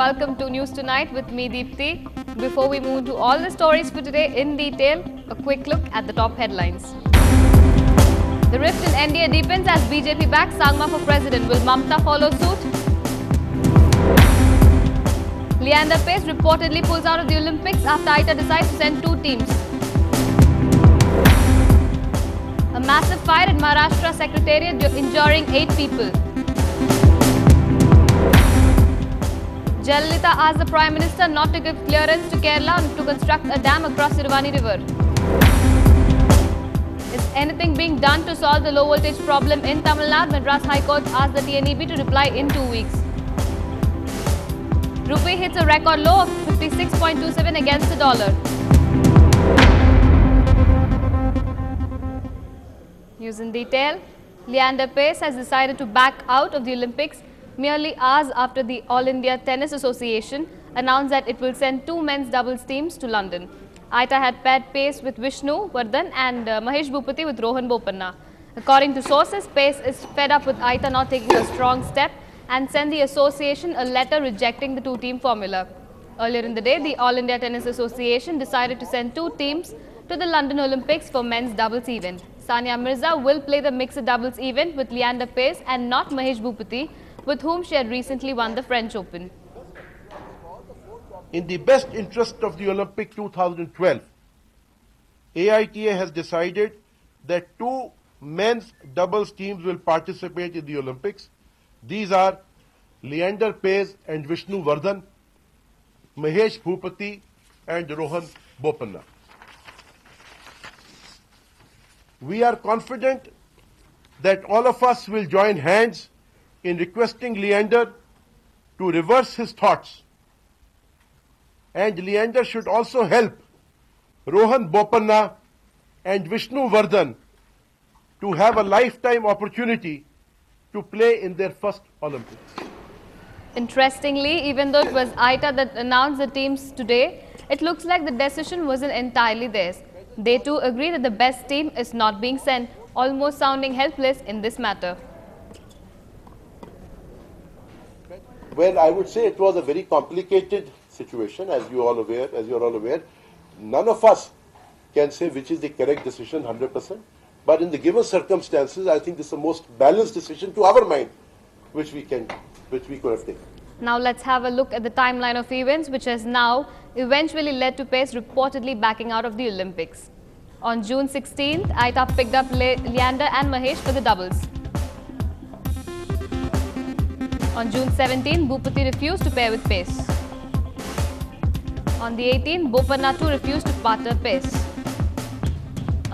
welcome to News Tonight with me, Deepthi. Before we move to all the stories for today in detail, a quick look at the top headlines. The rift in NDA deepens as BJP backs Sangma for president. Will Mamta follow suit? Leander Paes reportedly pulls out of the Olympics after ITA decides to send 2 teams. A massive fire in Maharashtra Secretariat injuring 8 people. Jayalalitha asked the Prime Minister not to give clearance to Kerala to construct a dam across Irvani River. Is anything being done to solve the low voltage problem in Tamil Nadu? Madras High Court asked the TNEB to reply in 2 weeks. Rupee hits a record low of 56.27 against the dollar. News in detail. Leander Paes has decided to back out of the Olympics merely hours after the All India Tennis Association announced that it will send 2 men's doubles teams to London. ITA had paired Paes with Vishnu Vardhan and Mahesh Bhupati with Rohan Bopanna. According to sources, Paes is fed up with ITA not taking a strong step and sent the association a letter rejecting the 2-team formula. Earlier in the day, the All India Tennis Association decided to send 2 teams to the London Olympics for men's doubles event. Sania Mirza will play the mixed doubles event with Leander Paes and not Mahesh Bhupati, with whom she had recently won the French Open. In the best interest of the Olympic 2012, AITA has decided that 2 men's doubles teams will participate in the Olympics. These are Leander Paes and Vishnu Vardhan, Mahesh Bhupati and Rohan Bopanna. We are confident that all of us will join hands in requesting Leander to reverse his thoughts. And Leander should also help Rohan Bopanna and Vishnu Vardhan to have a lifetime opportunity to play in their first Olympics. Interestingly, even though it was ITA that announced the teams today, it looks like the decision wasn't entirely theirs. They too agree that the best team is not being sent, almost sounding helpless in this matter. Well, I would say it was a very complicated situation, as you are all aware. None of us can say which is the correct decision 100%. But in the given circumstances, I think this is the most balanced decision to our mind, which we could have taken. Now let's have a look at the timeline of events, which has now eventually led to Paes reportedly backing out of the Olympics. On June 16th, ITA picked up Leander and Mahesh for the doubles. On June 17th, Bhupati refused to pair with Paes. On the 18th, Bopanna too refused to partner Paes.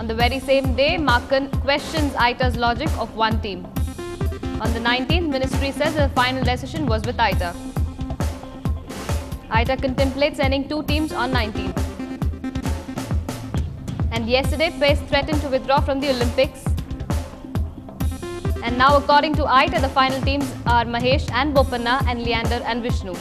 On the very same day, Markan questions ITA's logic of 1 team. On the 19th, Ministry says the final decision was with ITA. ITA contemplates sending 2 teams on 19th. And yesterday, Paes threatened to withdraw from the Olympics. And now, according to ITA, the final teams are Mahesh and Bopanna and Leander and Vishnu.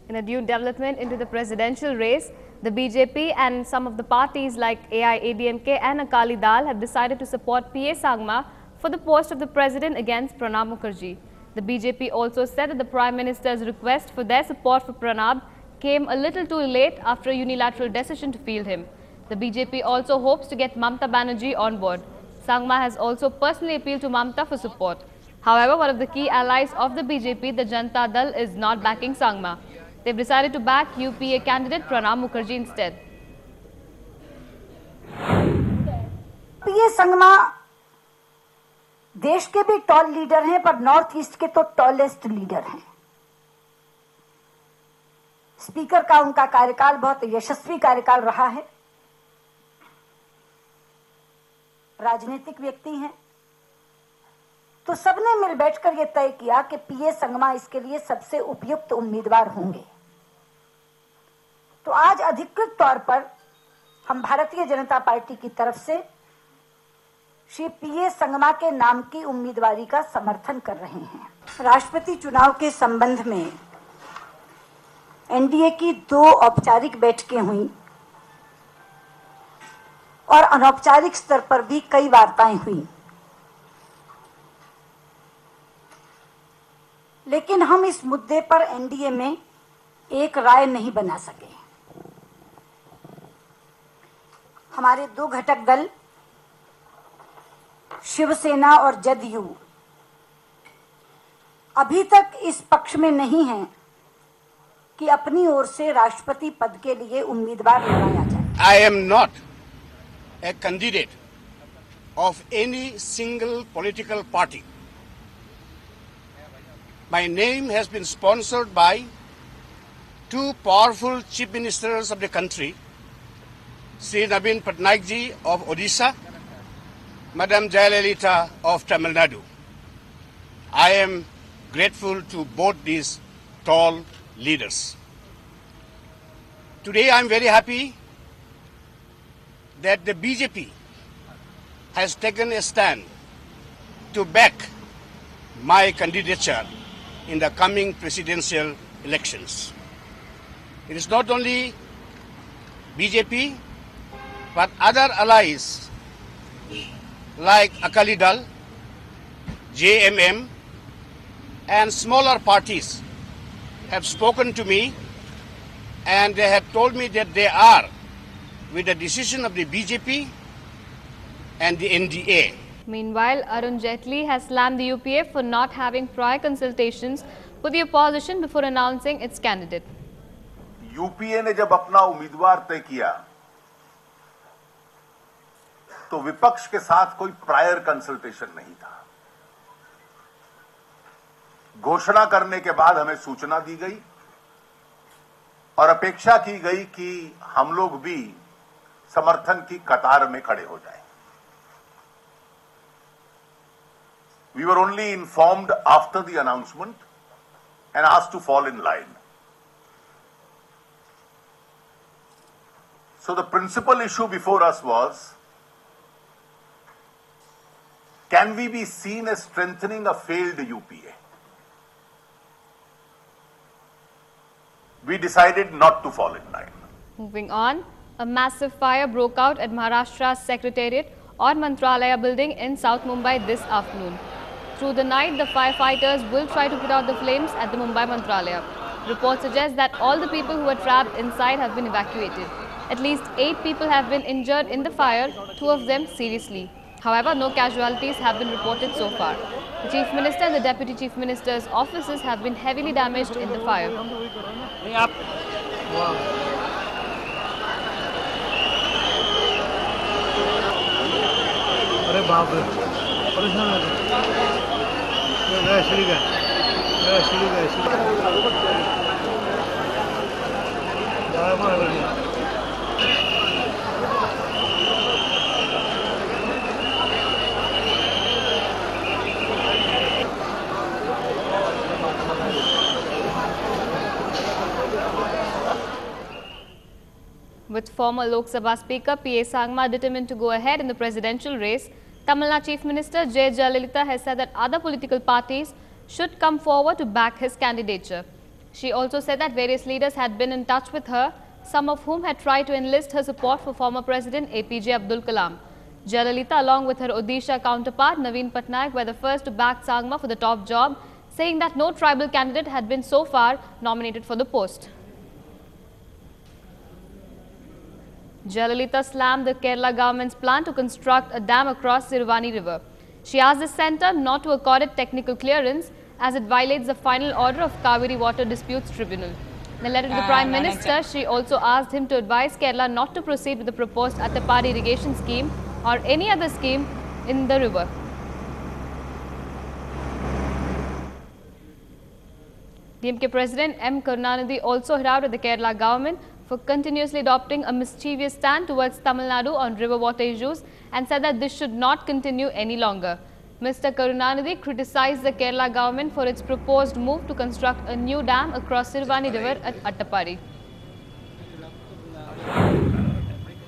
In a new development into the presidential race, the BJP and some of the parties like AIADMK and Akali Dal have decided to support PA Sangma for the post of the president against Pranab Mukherjee. The BJP also said that the Prime Minister's request for their support for Pranab came a little too late after a unilateral decision to field him. The BJP also hopes to get Mamta Banerjee on board. Sangma has also personally appealed to Mamta for support. However, one of the key allies of the BJP, the Janata Dal, is not backing Sangma. They've decided to back UPA candidate Pranab Mukherjee instead. PA Sangma देश के भी toll leader हैं, पर north east के तो tallest leader हैं। Speaker का उनका कार्यकाल बहुत यशस्वी कार्यकाल रहा है। राजनीतिक व्यक्ति हैं, तो सबने मिल बैठकर ये तय किया कि पीए संगमा इसके लिए सबसे उपयुक्त उम्मीदवार होंगे। तो आज अधिकृत तौर पर हम भारतीय जनता पार्टी की तरफ से श्री पीए संगमा के नाम की उम्मीदवारी का समर्थन कर रहे हैं। राष्ट्रपति चुनाव के संबंध में एनडीए की 2 औपचारिक बैठकें हुई और अनौपचारिक स्तर पर भी कई वार्ताएं हुई, लेकिन हम इस मुद्दे पर एनडीए में एक राय नहीं बना सके। हमारे 2 घटक दल शिवसेना और जदयू अभी तक इस पक्ष में नहीं हैं कि अपनी ओर से राष्ट्रपति पद के लिए उम्मीदवार लगाया जाए। I am not a candidate of any single political party. My name has been sponsored by 2 powerful chief ministers of the country, Sri Naveen Patnaik ji of Odisha, Madam Jayalalitha of Tamil Nadu. I am grateful to both these tall leaders. Today I am very happy that the BJP has taken a stand to back my candidature in the coming presidential elections. It is not only BJP, but other allies like Akali Dal, JMM, and smaller parties have spoken to me, and they have told me that they are with the decision of the BJP and the NDA. Meanwhile, Arun Jaitley has slammed the UPA for not having prior consultations with the opposition before announcing its candidate. UPA ने जब अपना उम्मीदवार तय किया तो विपक्ष के साथ कोई प्रायर कंसल्टेशन नहीं था। घोषणा करने के बाद हमें सूचना दी गई और अपेक्षा की गई कि हम लोग भी समर्थन की कतार में खड़े हो जाएं। We were only informed after the announcement and asked to fall in line. So the principal issue before us was, can we be seen as strengthening a failed UPA? We decided not to fall in line. Moving on, a massive fire broke out at Maharashtra's Secretariat or Mantralaya building in South Mumbai this afternoon. Through the night, the firefighters will try to put out the flames at the Mumbai Mantralaya. Reports suggest that all the people who were trapped inside have been evacuated. At least 8 people have been injured in the fire, 2 of them seriously. However, no casualties have been reported so far. The Chief Minister and the Deputy Chief Minister's offices have been heavily damaged in the fire. अरे बाप रे परेशान हो गए Shri With former Lok Sabha Speaker P.A. Sangma determined to go ahead in the presidential race, Tamil Nadu Chief Minister J. Jayalalitha has said that other political parties should come forward to back his candidature. She also said that various leaders had been in touch with her, some of whom had tried to enlist her support for former President APJ Abdul Kalam. Jayalalitha, along with her Odisha counterpart Naveen Patnaik, were the first to back Sangma for the top job, saying that no tribal candidate had been so far nominated for the post. Jayalalitha slammed the Kerala government's plan to construct a dam across Sirvani River. She asked the centre not to accord it technical clearance as it violates the final order of Kaveri Water Disputes Tribunal. In a letter to the Prime Minister, she also asked him to advise Kerala not to proceed with the proposed Attapadi irrigation scheme or any other scheme in the river. DMK President M. Karunanidhi also hit out at the Kerala government for continuously adopting a mischievous stand towards Tamil Nadu on river water issues and said that this should not continue any longer. Mr. Karunanidhi criticized the Kerala government for its proposed move to construct a new dam across Sirvani River at Attapadi.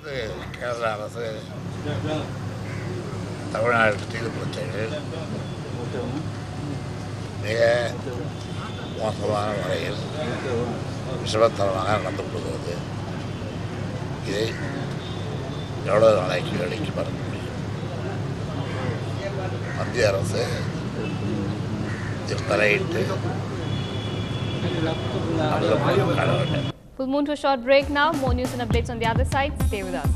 வந்து கேரள அரசு தமிழ்நாடு செய்த பிரச்சனைகள் மிக மோசமான முறையில் விஷமத்தனமாக நடந்து கொள்கிறது. இதை எவ்வளவு நாளைக்கு வேலைக்கு மறக்க முடியும்? மத்திய அரசு இதில் தலையிட்டு காண வேண்டும். We'll move to a short break now. More news and updates on the other side. Stay with us.